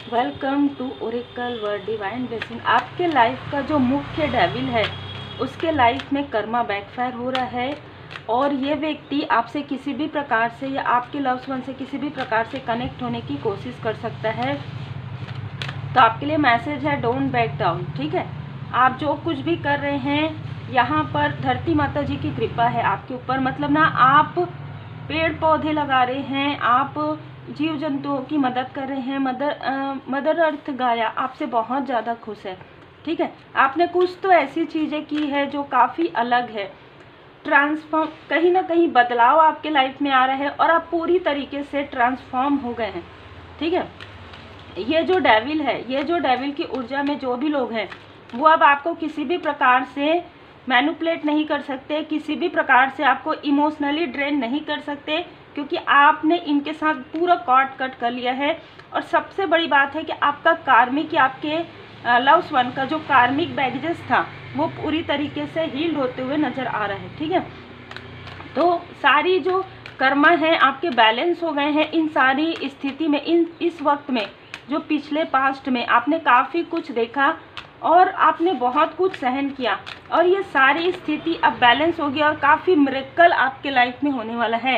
Welcome to Oracle word divine blessing. आपके life का जो मुख्य डेविल है उसके लाइफ में कर्मा बैकफायर हो रहा है और ये व्यक्ति आपसे किसी भी प्रकार से या आपके लव्ड वन से किसी भी प्रकार से कनेक्ट होने की कोशिश कर सकता है। तो आपके लिए मैसेज है, डोंट बैक डाउन। ठीक है, आप जो कुछ भी कर रहे हैं यहाँ पर धरती माता जी की कृपा है आपके ऊपर। मतलब ना, आप पेड़ पौधे लगा रहे हैं, आप जीव जंतुओं की मदद कर रहे हैं। मदर अर्थ गाया आपसे बहुत ज़्यादा खुश है। ठीक है, आपने कुछ तो ऐसी चीज़ें की है जो काफ़ी अलग है। ट्रांसफॉर्म, कहीं ना कहीं बदलाव आपके लाइफ में आ रहा है और आप पूरी तरीके से ट्रांसफॉर्म हो गए हैं। ठीक है, ये जो डेविल है, ये जो डेविल की ऊर्जा में जो भी लोग हैं वो अब आपको किसी भी प्रकार से मैनिपुलेट नहीं कर सकते, किसी भी प्रकार से आपको इमोशनली ड्रेन नहीं कर सकते, क्योंकि आपने इनके साथ पूरा कॉर्ड कट कर लिया है। और सबसे बड़ी बात है कि आपका कार्मिक या आपके लव्ड वन का जो कार्मिक बैगेजेस था वो पूरी तरीके से हील्ड होते हुए नजर आ रहा है। ठीक है, तो सारी जो कर्मा है आपके बैलेंस हो गए हैं। इन सारी स्थिति में, इस वक्त में, जो पिछले पास्ट में आपने काफ़ी कुछ देखा और आपने बहुत कुछ सहन किया और ये सारी स्थिति अब बैलेंस हो गई और काफ़ी मिरेकल आपके लाइफ में होने वाला है।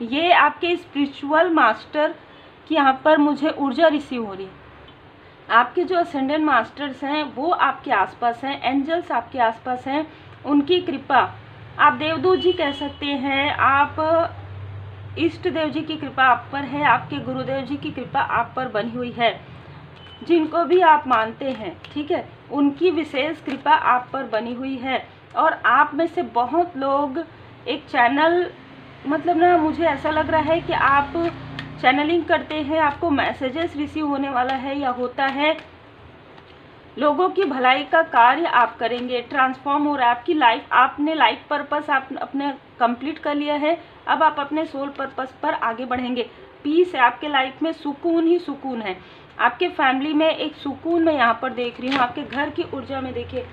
ये आपके स्पिरिचुअल मास्टर की यहाँ पर मुझे ऊर्जा रिसीव हो रही है। आपके जो असेंडेंट मास्टर्स हैं वो आपके आसपास हैं, एंजल्स आपके आसपास हैं, उनकी कृपा, आप देवदूत जी कह सकते हैं, आप इष्ट देव जी की कृपा आप पर है, आपके गुरुदेव जी की कृपा आप पर बनी हुई है। जिनको भी आप मानते हैं, ठीक है, उनकी विशेष कृपा आप पर बनी हुई है। और आप में से बहुत लोग एक चैनल, मतलब ना, मुझे ऐसा लग रहा है कि आप चैनलिंग करते हैं, आपको मैसेजेस रिसीव होने वाला है या होता है। लोगों की भलाई का कार्य आप करेंगे, ट्रांसफॉर्म हो रहा है आपकी लाइफ। आपने लाइफ पर्पस आप अपने कंप्लीट कर लिया है, अब आप अपने सोल पर्पस पर आगे बढ़ेंगे। पीस है आपके लाइफ में, सुकून ही सुकून है। आपके फैमिली में एक सुकून मैं यहाँ पर देख रही हूँ। आपके घर की ऊर्जा में देखिए,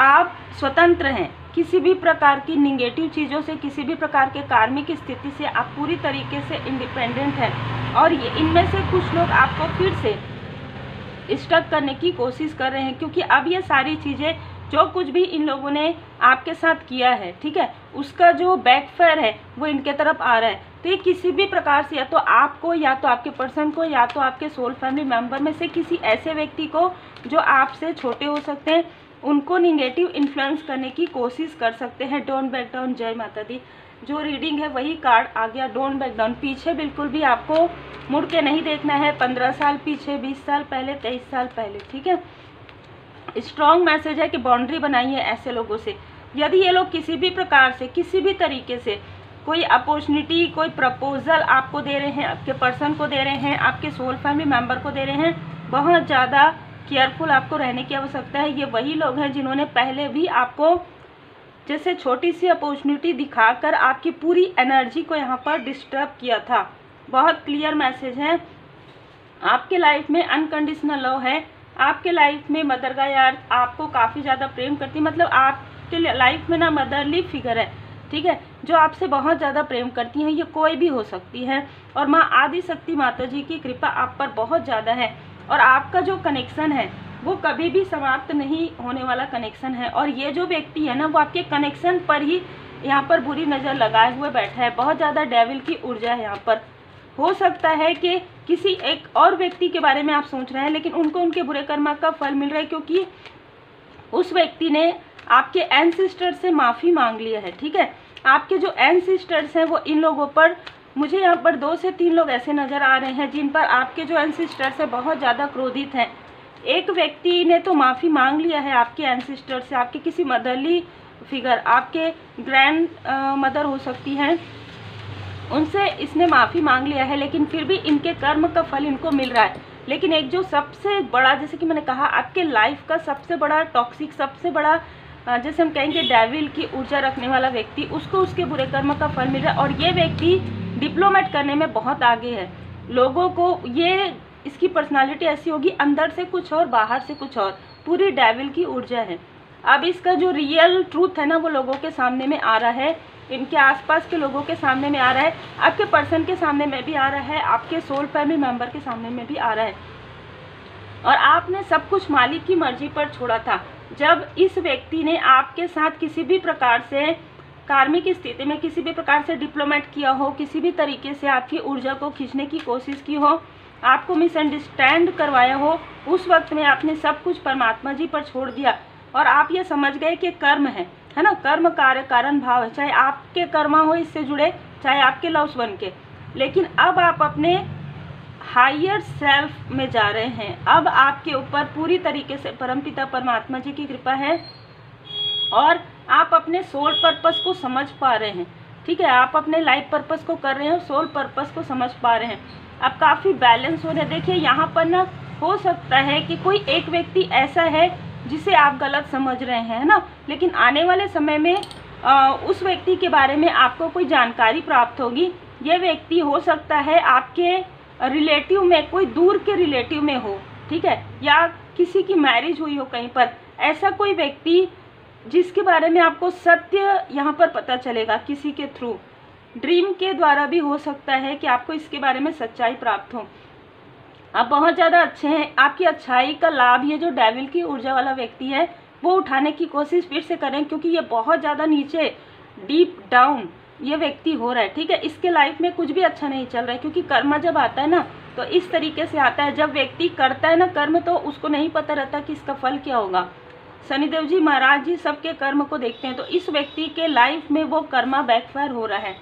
आप स्वतंत्र हैं किसी भी प्रकार की निगेटिव चीज़ों से, किसी भी प्रकार के कार्मिक स्थिति से आप पूरी तरीके से इंडिपेंडेंट हैं। और ये इनमें से कुछ लोग आपको फिर से स्टक करने की कोशिश कर रहे हैं, क्योंकि अब ये सारी चीज़ें, जो कुछ भी इन लोगों ने आपके साथ किया है, ठीक है, उसका जो बैकफायर है वो इनके तरफ आ रहा है। तो ये किसी भी प्रकार से या तो आपको, या तो आपके पर्सन को, या तो आपके सोल फैमिली मेंबर में से किसी ऐसे व्यक्ति को जो आपसे छोटे हो सकते हैं, उनको निगेटिव इन्फ्लुएंस करने की कोशिश कर सकते हैं। Don't back down. जय माता दी। जो रीडिंग है वही कार्ड आ गया, डोंट बैक डाउन। पीछे बिल्कुल भी आपको मुड़ के नहीं देखना है, 15 साल पीछे, 20 साल पहले, 23 साल पहले। ठीक है, स्ट्रॉन्ग मैसेज है कि बाउंड्री बनाइए ऐसे लोगों से। यदि ये लोग किसी भी प्रकार से, किसी भी तरीके से कोई अपॉर्चुनिटी, कोई प्रपोजल आपको दे रहे हैं, आपके पर्सन को दे रहे हैं, आपके सोल फैमिली मेंबर को दे रहे हैं, बहुत ज़्यादा केयरफुल आपको रहने की आवश्यकता है। ये वही लोग हैं जिन्होंने पहले भी आपको जैसे छोटी सी अपॉर्चुनिटी दिखाकर आपकी पूरी एनर्जी को यहाँ पर डिस्टर्ब किया था। बहुत क्लियर मैसेज है। आपके लाइफ में अनकंडीशनल लव है। आपके लाइफ में मदर गाया आपको काफ़ी ज़्यादा प्रेम करती है। मतलब आपके लाइफ में ना मदरली फिगर है, ठीक है, जो आपसे बहुत ज़्यादा प्रेम करती हैं। ये कोई भी हो सकती है और माँ आदि शक्ति माता जी की कृपा आप पर बहुत ज़्यादा है। और आपका जो कनेक्शन है वो कभी भी समाप्त नहीं होने वाला कनेक्शन है। और ये जो व्यक्ति है ना, वो आपके कनेक्शन पर ही यहाँ पर बुरी नज़र लगाए हुए बैठा है। बहुत ज़्यादा डेविल की ऊर्जा है यहाँ पर। हो सकता है कि किसी एक और व्यक्ति के बारे में आप सोच रहे हैं, लेकिन उनको उनके बुरे कर्मा का फल मिल रहा है, क्योंकि उस व्यक्ति ने आपके एंसेस्टर से माफ़ी मांग लिया है। ठीक है, आपके जो एंसेस्टर्स हैं वो इन लोगों पर, मुझे यहाँ पर 2 से 3 लोग ऐसे नज़र आ रहे हैं जिन पर आपके जो एंसेस्टर्स हैं बहुत ज़्यादा क्रोधित हैं। एक व्यक्ति ने तो माफ़ी मांग लिया है आपके एंसेस्टर से, आपके किसी मदरली फिगर, आपके ग्रैंड मदर हो सकती हैं, उनसे इसने माफ़ी मांग लिया है, लेकिन फिर भी इनके कर्म का फल इनको मिल रहा है। लेकिन एक जो सबसे बड़ा, जैसे कि मैंने कहा, आपके लाइफ का सबसे बड़ा टॉक्सिक, सबसे बड़ा जैसे हम कहेंगे डेविल की ऊर्जा रखने वाला व्यक्ति, उसको उसके बुरे कर्म का फल मिल रहा है। और ये व्यक्ति डिप्लोमेट करने में बहुत आगे है। लोगों को ये, इसकी पर्सनालिटी ऐसी होगी, अंदर से कुछ और बाहर से कुछ और, पूरी डेविल की ऊर्जा है। अब इसका जो रियल ट्रूथ है ना वो लोगों के सामने में आ रहा है। इनके आसपास के लोगों के सामने में आ रहा है, आपके पर्सन के सामने में भी आ रहा है, आपके सोल फैमिली मेंबर के सामने में भी आ रहा है। और आपने सब कुछ मालिक की मर्जी पर छोड़ा था। जब इस व्यक्ति ने आपके साथ किसी भी प्रकार से कार्मिक स्थिति में किसी भी प्रकार से डिप्लोमेट किया हो, किसी भी तरीके से आपकी ऊर्जा को खींचने की कोशिश की हो, आपको मिसअंडरस्टैंड करवाया हो, उस वक्त में आपने सब कुछ परमात्मा जी पर छोड़ दिया और आप ये समझ गए कि कर्म है ना, कर्म कार्य कारण भाव है, चाहे आपके कर्मा हो इससे जुड़े, चाहे आपके लव्स वन के। लेकिन अब आप अपने हायर सेल्फ में जा रहे हैं। अब आपके ऊपर पूरी तरीके से परमपिता परमात्मा जी की कृपा है और आप अपने सोल पर्पस को समझ पा रहे हैं। ठीक है, आप अपने लाइफ पर्पस को कर रहे हैं, सोल पर्पस को समझ पा रहे हैं। आप काफ़ी बैलेंस हो रहे हैं। देखिए यहाँ पर ना हो सकता है कि कोई एक व्यक्ति ऐसा है जिसे आप गलत समझ रहे हैं, है ना, लेकिन आने वाले समय में उस व्यक्ति के बारे में आपको कोई जानकारी प्राप्त होगी। ये व्यक्ति हो सकता है आपके रिलेटिव में, कोई दूर के रिलेटिव में हो, ठीक है, या किसी की मैरिज हुई हो कहीं पर, ऐसा कोई व्यक्ति जिसके बारे में आपको सत्य यहाँ पर पता चलेगा किसी के थ्रू, ड्रीम के द्वारा भी हो सकता है कि आपको इसके बारे में सच्चाई प्राप्त हो। आप बहुत ज़्यादा अच्छे हैं, आपकी अच्छाई का लाभ ये जो डेविल की ऊर्जा वाला व्यक्ति है वो उठाने की कोशिश फिर से करें, क्योंकि ये बहुत ज़्यादा नीचे डीप डाउन ये व्यक्ति हो रहा है। ठीक है, इसके लाइफ में कुछ भी अच्छा नहीं चल रहा है, क्योंकि कर्म जब आता है ना तो इस तरीके से आता है। जब व्यक्ति करता है ना कर्म तो उसको नहीं पता रहता कि इसका फल क्या होगा। शनिदेव जी महाराज जी सबके कर्म को देखते हैं, तो इस व्यक्ति के लाइफ में वो कर्मा बैकफायर हो रहा है।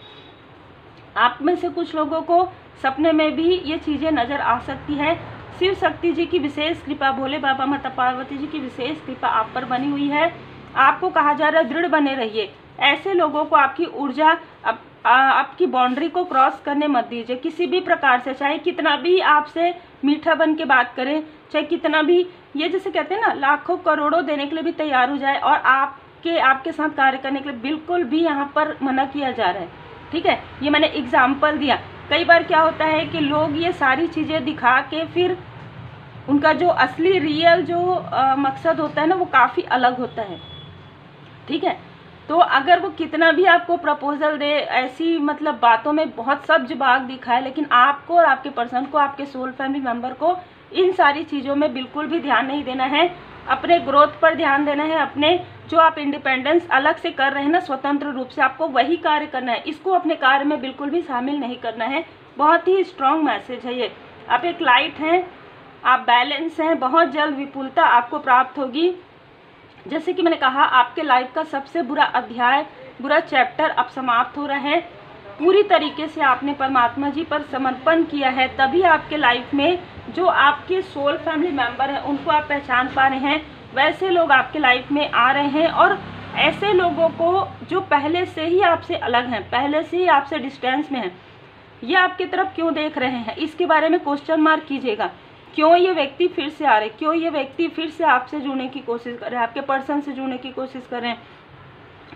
आप में से कुछ लोगों को सपने में भी ये चीज़ें नज़र आ सकती है। शिव शक्ति जी की विशेष कृपा, भोले बाबा माता पार्वती जी की विशेष कृपा आप पर बनी हुई है। आपको कहा जा रहा है दृढ़ बने रहिए। ऐसे लोगों को आपकी ऊर्जा आपकी बाउंड्री को क्रॉस करने मत दीजिए किसी भी प्रकार से, चाहे कितना भी आपसे मीठा बन के बात करें, चाहे कितना भी ये जैसे कहते हैं ना लाखों करोड़ों देने के लिए भी तैयार हो जाए और आपके साथ कार्य करने के लिए बिल्कुल भी यहाँ पर मना किया जा रहा है। ठीक है, ये मैंने एग्जाम्पल दिया। कई बार क्या होता है कि लोग ये सारी चीज़ें दिखा के फिर उनका जो असली रियल जो मकसद होता है ना वो काफ़ी अलग होता है। ठीक है, तो अगर वो कितना भी आपको प्रपोजल दे, ऐसी मतलब बातों में बहुत सब्ज बाग दिखाए, लेकिन आपको और आपके पर्सन को, आपके सोल फैमिली मेंबर को इन सारी चीज़ों में बिल्कुल भी ध्यान नहीं देना है। अपने ग्रोथ पर ध्यान देना है। अपने जो आप इंडिपेंडेंस अलग से कर रहे हैं ना, स्वतंत्र रूप से आपको वही कार्य करना है। इसको अपने कार्य में बिल्कुल भी शामिल नहीं करना है। बहुत ही स्ट्रॉन्ग मैसेज है ये। आप एक लाइट हैं, आप बैलेंस हैं, बहुत जल्द विपुलता आपको प्राप्त होगी। जैसे कि मैंने कहा, आपके लाइफ का सबसे बुरा अध्याय, बुरा चैप्टर अब समाप्त हो रहा है। पूरी तरीके से आपने परमात्मा जी पर समर्पण किया है, तभी आपके लाइफ में जो आपके सोल फैमिली मेंबर हैं उनको आप पहचान पा रहे हैं। वैसे लोग आपके लाइफ में आ रहे हैं और ऐसे लोगों को जो पहले से ही आपसे अलग हैं, पहले से ही आपसे डिस्टेंस में हैं, ये आपकी तरफ क्यों देख रहे हैं, इसके बारे में क्वेश्चन मार्क कीजिएगा। क्यों ये व्यक्ति फिर से आ रहे, क्यों ये व्यक्ति फिर से आपसे जुड़ने की कोशिश कर रहे हैं, आपके पर्सन से जुड़ने की कोशिश कर रहे हैं।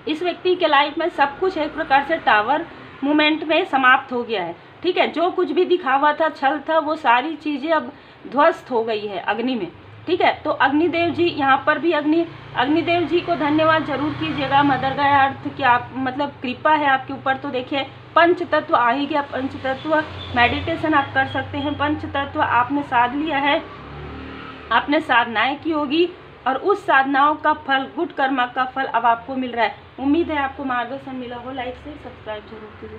इस व्यक्ति के लाइफ में सब कुछ एक प्रकार से टावर मोमेंट में समाप्त हो गया है। ठीक है, जो कुछ भी दिखावा था, छल था, वो सारी चीज़ें अब ध्वस्त हो गई है अग्नि में। ठीक है, तो अग्निदेव जी यहाँ पर भी अग्निदेव जी को धन्यवाद जरूर कीजिएगा। मदर गया अर्थ की आप मतलब कृपा है आपके ऊपर। तो देखिए पंच तत्व आ ही गया। पंच तत्व मेडिटेशन आप कर सकते हैं। पंच तत्व आपने साध लिया है, आपने साधनाएं की होगी और उस साधनाओं का फल, गुड कर्मा का फल अब आपको मिल रहा है। उम्मीद है आपको मार्गदर्शन मिला हो। लाइक से सब्सक्राइब जरूर कीजिए।